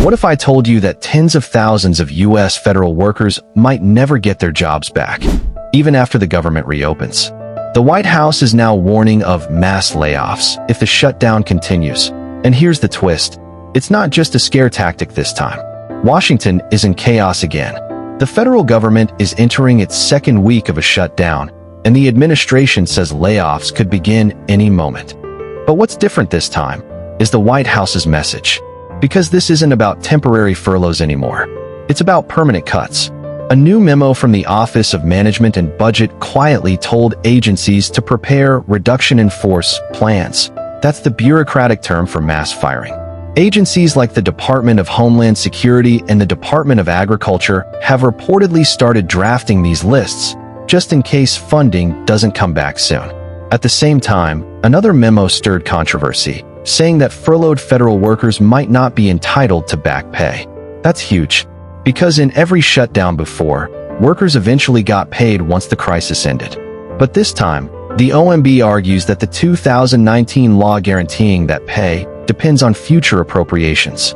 What if I told you that tens of thousands of U.S. federal workers might never get their jobs back, even after the government reopens? The White House is now warning of mass layoffs if the shutdown continues. And here's the twist. It's not just a scare tactic this time. Washington is in chaos again. The federal government is entering its second week of a shutdown, and the administration says layoffs could begin any moment. But what's different this time is the White House's message. Because this isn't about temporary furloughs anymore. It's about permanent cuts. A new memo from the Office of Management and Budget quietly told agencies to prepare reduction in force plans. That's the bureaucratic term for mass firing. Agencies like the Department of Homeland Security and the Department of Agriculture have reportedly started drafting these lists, just in case funding doesn't come back soon. At the same time, another memo stirred controversy, saying that furloughed federal workers might not be entitled to back pay. That's huge, because in every shutdown before, workers eventually got paid once the crisis ended. But this time, the OMB argues that the 2019 law guaranteeing that pay depends on future appropriations.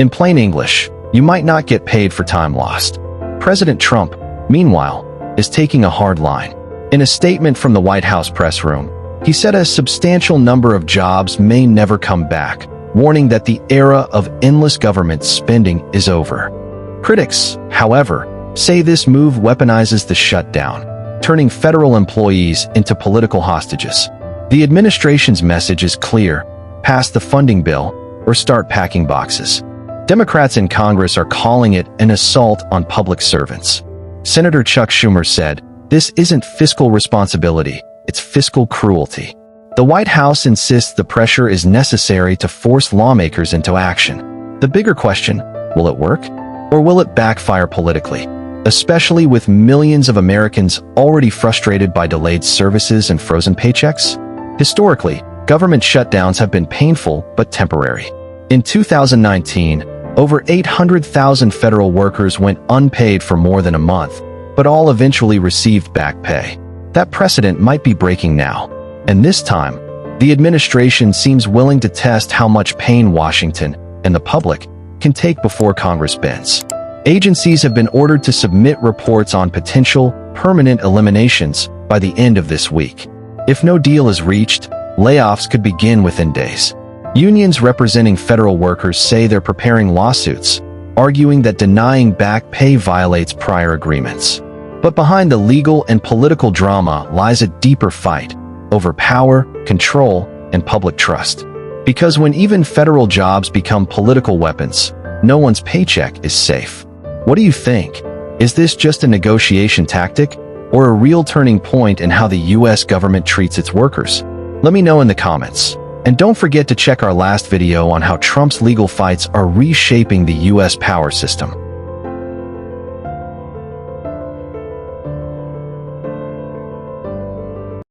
In plain English, you might not get paid for time lost. President Trump, meanwhile, is taking a hard line. In a statement from the White House press room, he said a substantial number of jobs may never come back, warning that the era of endless government spending is over. Critics, however, say this move weaponizes the shutdown, turning federal employees into political hostages. The administration's message is clear: pass the funding bill or start packing boxes. Democrats in Congress are calling it an assault on public servants. Senator Chuck Schumer said, "This isn't fiscal responsibility, it's fiscal cruelty." The White House insists the pressure is necessary to force lawmakers into action. The bigger question, will it work? Or will it backfire politically? Especially with millions of Americans already frustrated by delayed services and frozen paychecks? Historically, government shutdowns have been painful but temporary. In 2019, over 800,000 federal workers went unpaid for more than a month, but all eventually received back pay. That precedent might be breaking now. And this time, the administration seems willing to test how much pain Washington and the public can take before Congress bends. Agencies have been ordered to submit reports on potential permanent eliminations by the end of this week. If no deal is reached, layoffs could begin within days. Unions representing federal workers say they're preparing lawsuits, arguing that denying back pay violates prior agreements. But behind the legal and political drama lies a deeper fight over power, control, and public trust. Because when even federal jobs become political weapons, no one's paycheck is safe. What do you think? Is this just a negotiation tactic, or a real turning point in how the U.S. government treats its workers? Let me know in the comments. And don't forget to check our last video on how Trump's legal fights are reshaping the U.S. power system.